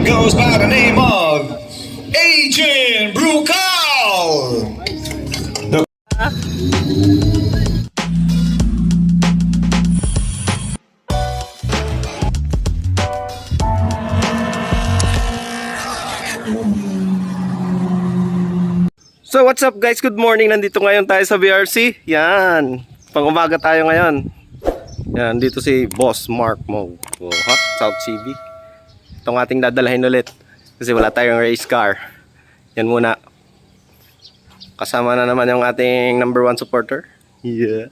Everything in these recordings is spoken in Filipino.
Goes by the name of Adrian Brucal. So what's up guys, good morning. Nandito ngayon tayo sa BRC. Yan, pang-umaga tayo ngayon. Yan, dito si Boss Mark Mo, South CV. Itong ating dadalhin ulit kasi wala tayong race car. Yan muna. Kasama na naman yung ating number 1 supporter. Yeah.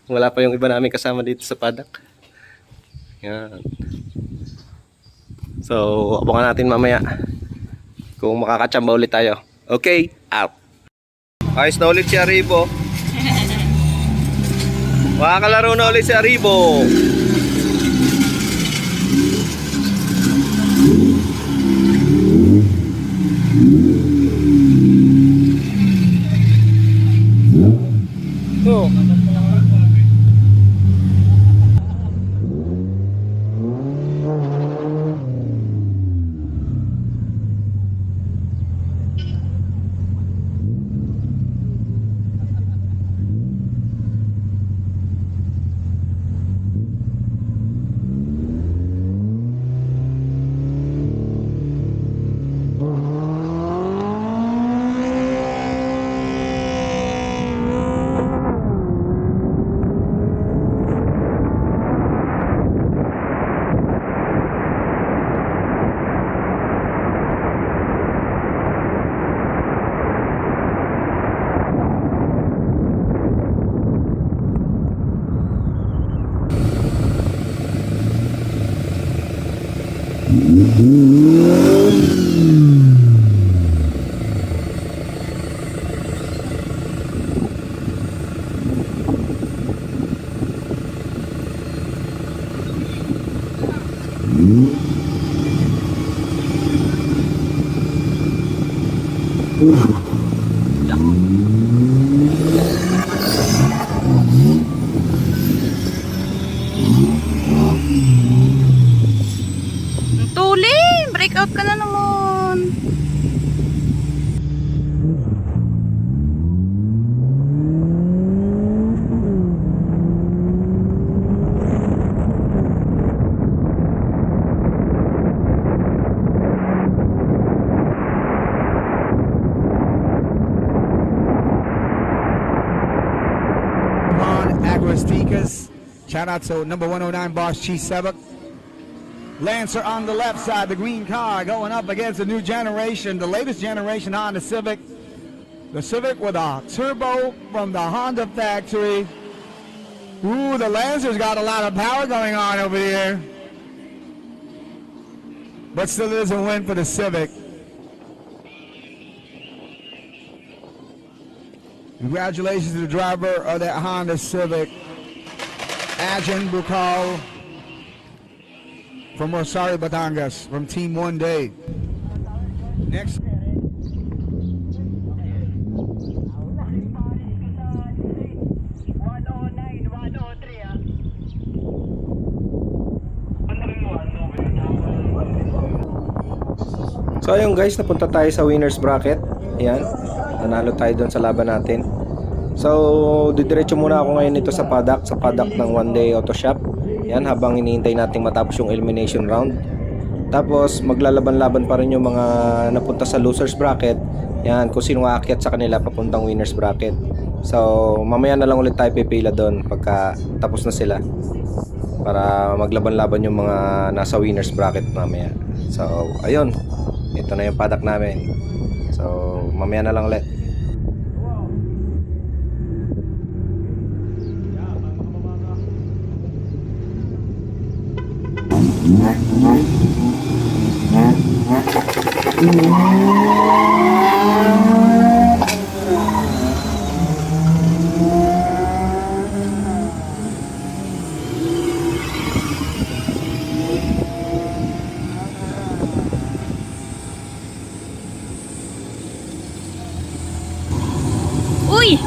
Wala pa yung iba namin kasama dito sa paddock. Yan. So abangan natin mamaya kung makakachamba ulit tayo. Okay, out. Ayos na ulit si Arribo. Makakalaro na ulit si Arribo. Oh. Tuloy! Breakout ka na naman! Agristicas. Shout out to number 109 Boss Chief Sebek. Lancer on the left side, the green car going up against the new generation, the latest generation Honda Civic. The Civic with a turbo from the Honda factory. Ooh, the Lancer's got a lot of power going on over here. But still it is a win for the Civic. Congratulations to the driver of that Honda Civic, Adrian Brucal from Rosario, Batangas, from Team One Day. Next. So ayun guys, napunta tayo sa winners bracket. Ayan, nanalo tayo doon sa laban natin. So didiretso muna ako ngayon nito sa paddock ng One Day Auto Shop. Yan, habang hinihintay nating matapos yung elimination round. Tapos maglalaban-laban pa rin yung mga napunta sa losers bracket. Yan, kung sino aakyat sa kanila papuntang winners bracket. So mamaya na lang ulit tayo pipila doon pagka tapos na sila, para maglaban-laban yung mga nasa winners bracket mamaya. So ayun, ito na yung paddock namin. So mamaya na lang ulit. Uy!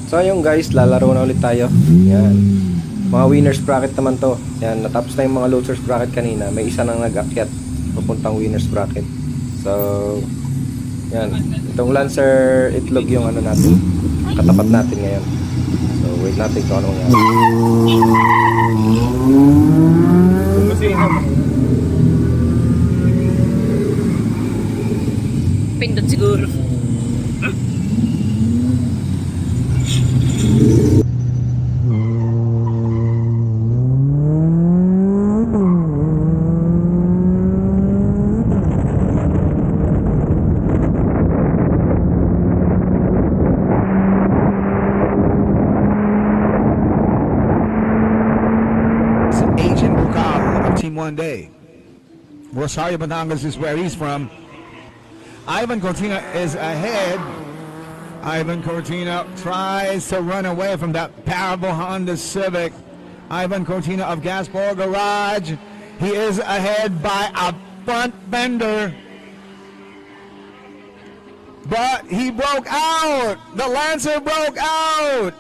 So yung guys, lalaro na ulit tayo. Yan. Mga winners bracket naman to. Yan, natapos na yung mga losers bracket kanina. May isa nang nag-akyat papuntang winners bracket. So, yan. Itong Lancer itlog yung ano natin. Katapat natin ngayon. So, wait natin kung anong yan. Pindot siguro. Agent Bukal of Team One Day. Rosario Batangas is where he's from. Ivan Cortina is ahead. Ivan Cortina tries to run away from that powerful Honda Civic. Ivan Cortina of Gaspar Garage. He is ahead by a front fender. But he broke out. The Lancer broke out.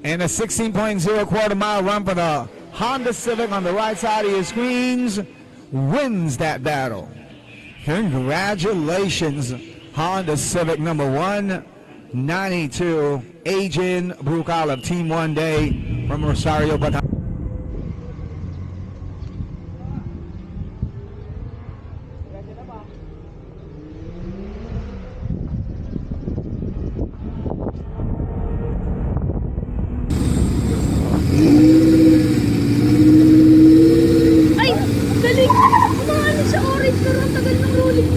And a 16.0 quarter mile run for the Honda Civic on the right side of your screens wins that battle. Congratulations, Honda Civic number 192, Agent Brucal of Team One Day from Rosario, Batangas. Ay! Galing! Umaano sa orange pero ang tagal ng rolling.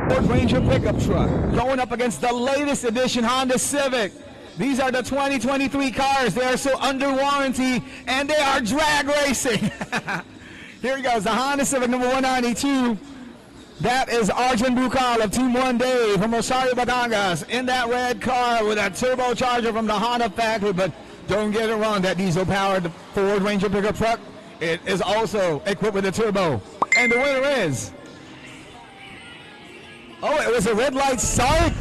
Ford Ranger pickup truck going up against the latest edition Honda Civic. These are the 2023 cars. They are still under warranty and they are drag racing. Here he goes, the Honda Civic number 192. That is Arjun Bukal of Team One Day from Rosario, Batangas in that red car with a turbocharger from the Honda factory. But don't get it wrong, that diesel-powered Ford Ranger pickup truck, it is also equipped with a turbo. And the winner is... Oh, it was a red light start.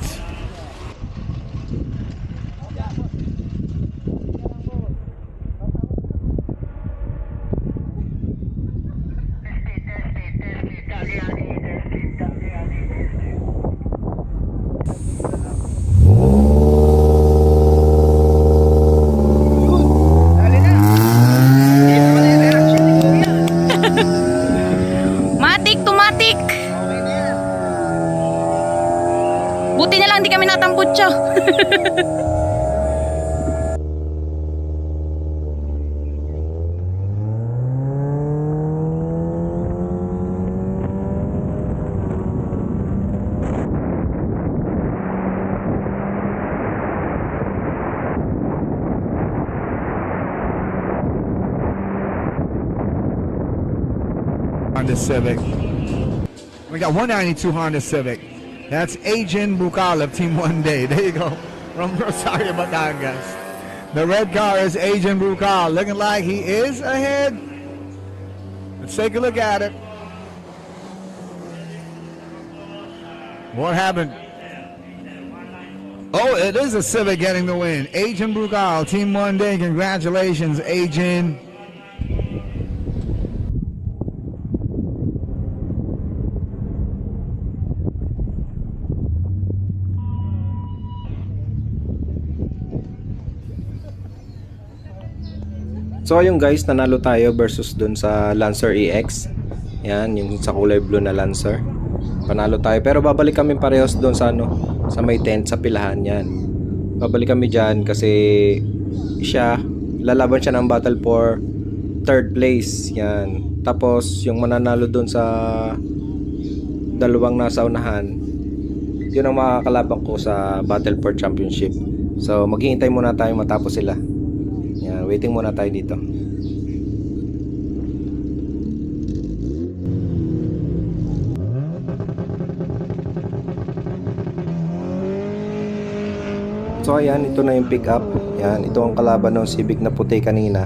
Matik to matik! Buti na lang di kami natambutso. Honda Civic. We got 192 Honda Civic. That's Agent Bukal of Team One Day. There you go. From Rosario, Batangas. The red car is Agent Bukal. Looking like he is ahead. Let's take a look at it. What happened? Oh, it is a Civic getting the win. Agent Bukal, Team One Day. Congratulations, Agent. So ayun guys, nanalo tayo versus dun sa Lancer EX. Yan, yung sa kulay blue na Lancer. Panalo tayo, pero babalik kami parehas doon sa ano, sa may tent, sa pilahan yan. Babalik kami diyan kasi lalaban siya ng battle for third place. Yan. Tapos yung mananalo doon sa dalawang nasa unahan, yun ang makakalaban ko sa Battle for Championship. So maghihintay muna tayo matapos sila. Yan, waiting muna tayo dito. So ayan, ito na yung pick up. Yan, ito ang kalaban ng Civic na puti kanina.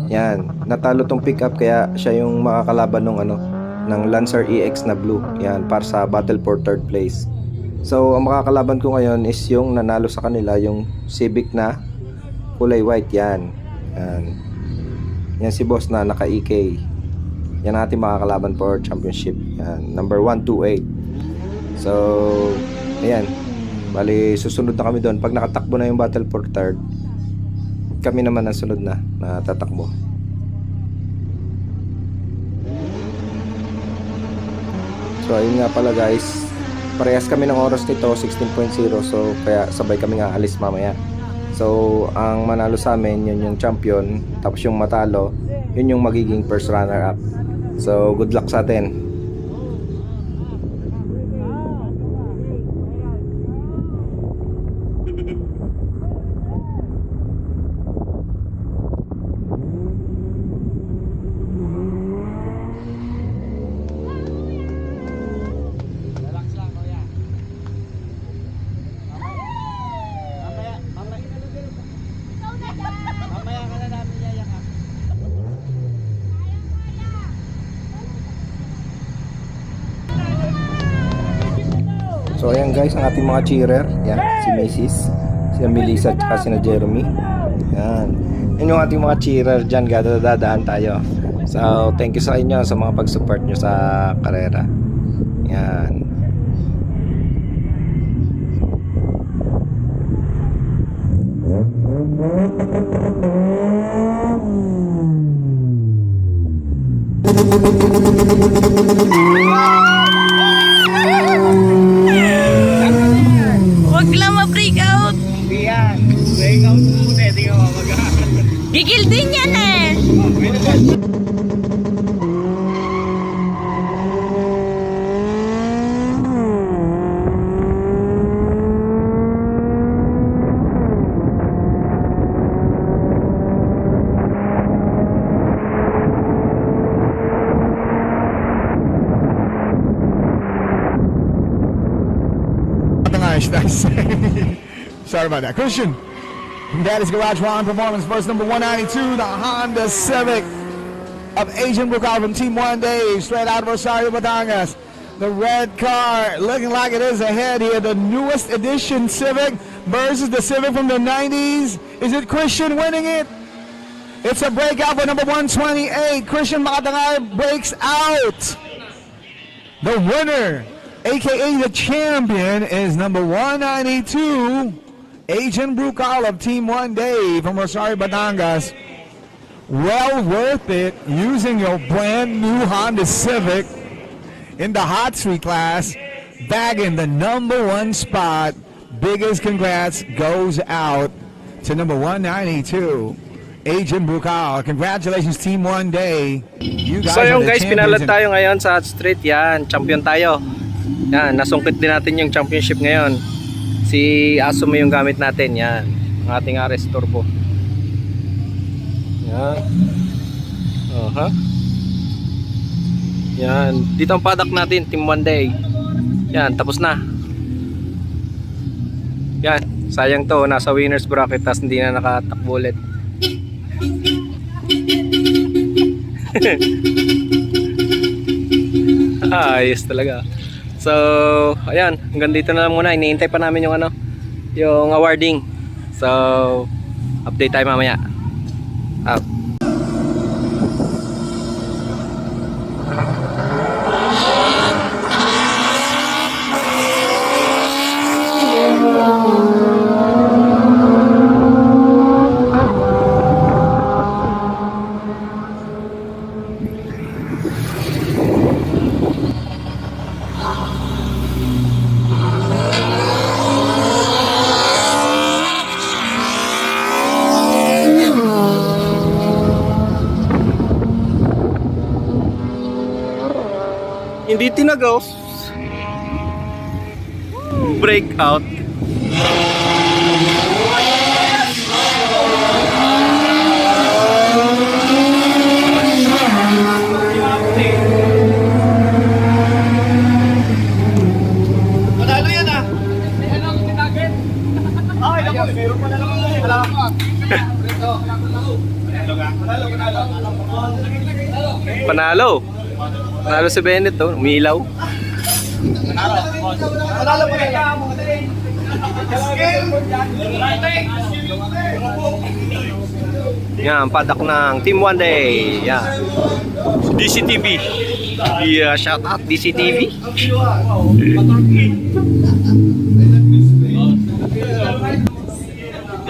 Yan, natalo tong pick up kaya siya yung makakalaban ng ng Lancer EX na blue. Yan, para sa battle for third place. So ang makakalaban ko ngayon is yung nanalo sa kanila, yung Civic na kulay white. Yan. Yan. Yan si boss na naka EK. Yan ang ating makakalaban for championship. Yan, number 128. So ayan. Bali, susunod na kami doon. Pag nakatakbo na yung battle for third, kami naman ang sunod na tatakbo. So ayun nga pala guys, parehas kami ng oras nito, 16.0. So kaya sabay kami nga alis mamaya. So ang manalo sa amin, yun yung champion. Tapos yung matalo, yun yung magiging first runner up. So good luck sa atin. So ayan guys, ang ating mga cheerer. Yan, si Macy's, si Melissa at si na Jeremy. Yan. Yan yung ating mga cheerer dyan, dadaan tayo. So thank you sa inyo sa mga pag-support nyo sa karera. Yan. Huwag lang ma-break out. Hindi yan. Break out muna. Hindi ka mamagaan. Gigil din yan eh. Nice. Sorry about that. Christian, from Daddy's Garage One Performance, verse number 192, the Honda Civic of Agent Brucal from Team One Day, straight out of Rosario, Batangas. The red car looking like it is ahead here. The newest edition Civic versus the Civic from the 90s. Is it Christian winning it? It's a breakout for number 128. Christian Makatangay breaks out. The winner, aka the champion, is number 192, Agent Brucal of Team One Day from Rosario, Batangas. Well worth it using your brand new Honda Civic in the hot street class, bagging the number 1 spot. Biggest congrats goes out to number 192, Agent Brucal. Congratulations, Team One Day. You guys So are yung the guys, champions pinalad tayo ngayon sa hot street. Yan, champion tayo. Yan, nasungkit din natin yung championship ngayon. Si Asumo yung gamit natin. Yan, ang ating RS Turbo. Yan. Yan, dito ang paddock natin, Team One Day. Yan, tapos na. Yan, sayang to, nasa winners bracket tas hindi na nakatakbo ulit. Ayos talaga. So, ayan, hanggang dito na lang muna. Iniintay pa namin yung yung awarding. So, update tayo mamaya. Out. hindi tinagaw. Breakout. Panalo yan ah. Ay, naku, meron pa na lang ako. Wala ako. Panalo. Panalo si Bennett, oh. Umilaw. Panalo pa rin ka. Yan, padak ng Team One Day. Yan. DCTV. Yeah, shout out DCTV.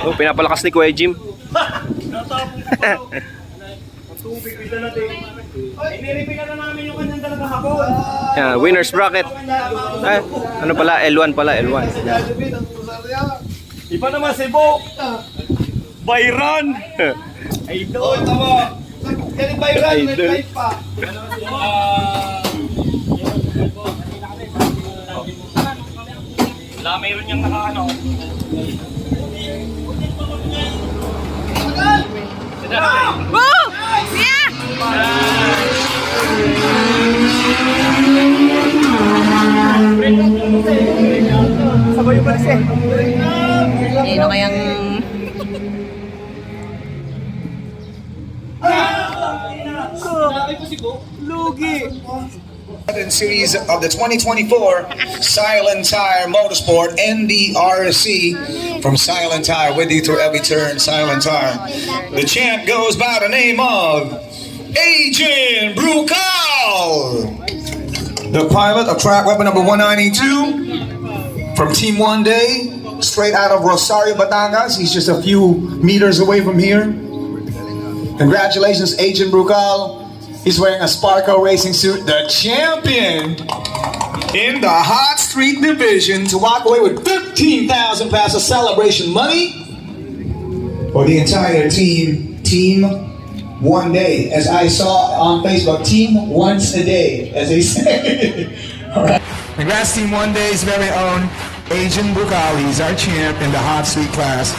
Oh, pinapalakas ni Kuya Jim. Iniripigan na namin yung kanyang talaga hapon. Yan, winners bracket. Ay, ano pala? L1 pala, L1. Yan. Iba naman si Bo. Byron. Idol. Tama. Yan yung Byron. May Idol. life pa. Wala, mayroon niyang nakaano. Woo! Yeah! Sabay yung balis eh. Sino kayang... Series of the 2024 Silent Tire Motorsport NDRC from Silent Tire with you through every turn. Silent Tire. The champ goes by the name of Adrian Brucal. The pilot of track weapon number 192 from Team One Day, straight out of Rosario, Batangas. He's just a few meters away from here. Congratulations, Adrian Brucal. He's wearing a Sparco racing suit, the champion in the Hot Street Division, to walk away with 15,000 pesos celebration money for the entire team. Team One Day, as I saw on Facebook, Team Once a Day, as they say. All right. Congrats, Team One Day's very own Adrian Brucal. He's our champ in the hot suite class.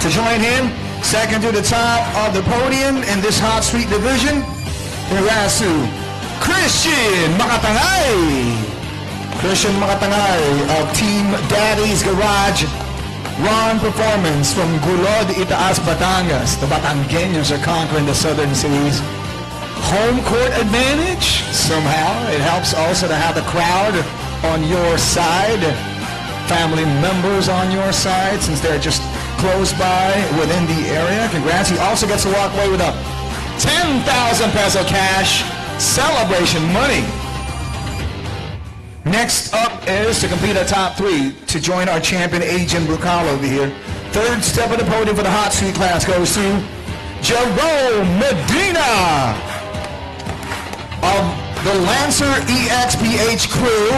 To join him, second to the top of the podium in this hot suite division, congrats to Christian Makatangay. Christian Makatangay of Team Daddy's Garage Ron Performance from Gulod, Itaas, Batangas. The Batangueños are conquering the Southern Seas. Home court advantage. Somehow it helps also to have the crowd on your side, family members on your side, since they're just close by within the area. Congrats. He also gets to walk away with a 10,000 peso cash celebration money. Next up is to complete our top three to join our champion Adrian Brucal over here. Third step of the podium for the hot suite class goes to Jerome Medina of the Lancer EXPH crew.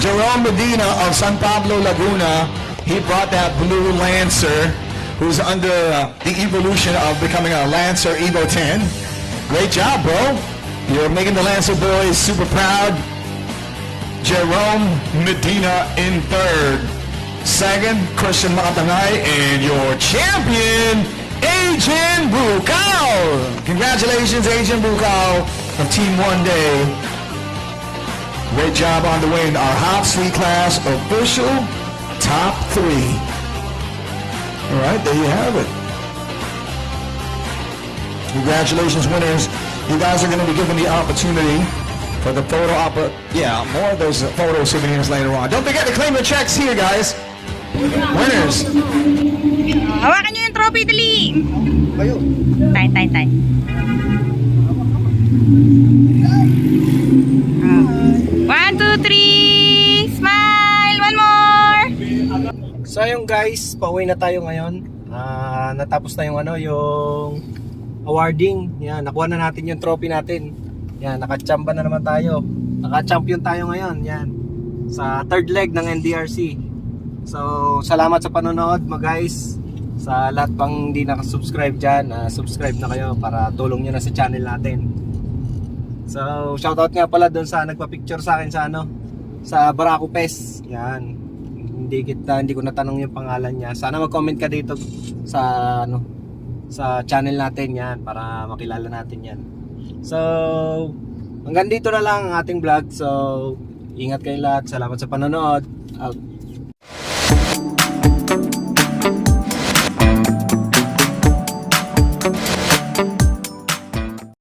Jerome Medina of San Pablo, Laguna. He brought that blue Lancer, who's under the evolution of becoming a Lancer Evo 10. Great job, bro. You're making the Lancer boys super proud. Jerome Medina in third. Second, Christian Makatangay, and your champion, Adrian Brucal. Congratulations, Adrian Brucal from Team One Day. Great job on the way in our hot suite class official top three. All right, there you have it. Congratulations, winners. You guys are going to be given the opportunity for the photo more of those photo souvenirs later on. Don't forget to claim your checks here, guys. Winners. Hawakan nyo yung trophy, dali! Tay. One, two, three! Smile! One more! So ayun guys, pauwi na tayo ngayon. Natapos na yung yung awarding. Yan, nakuha na natin yung trophy natin. Yan, nakachamba na naman tayo. Naka-champion tayo ngayon. Yan. Sa third leg ng NDRC. So, salamat sa panonood mo guys. Sa lahat pang hindi nakasubscribe dyan, subscribe na kayo para tulong nyo na sa channel natin. So, shoutout nga pala doon sa nagpa-picture sa akin sa ano, sa Barako Fest. Yan. Hindi ko natanong yung pangalan niya. Sana mag-comment ka dito sa ano, sa channel natin yan para makilala natin yan. So, hanggang dito na lang ang ating vlog. So, ingat kayo lahat. Salamat sa panonood. Out.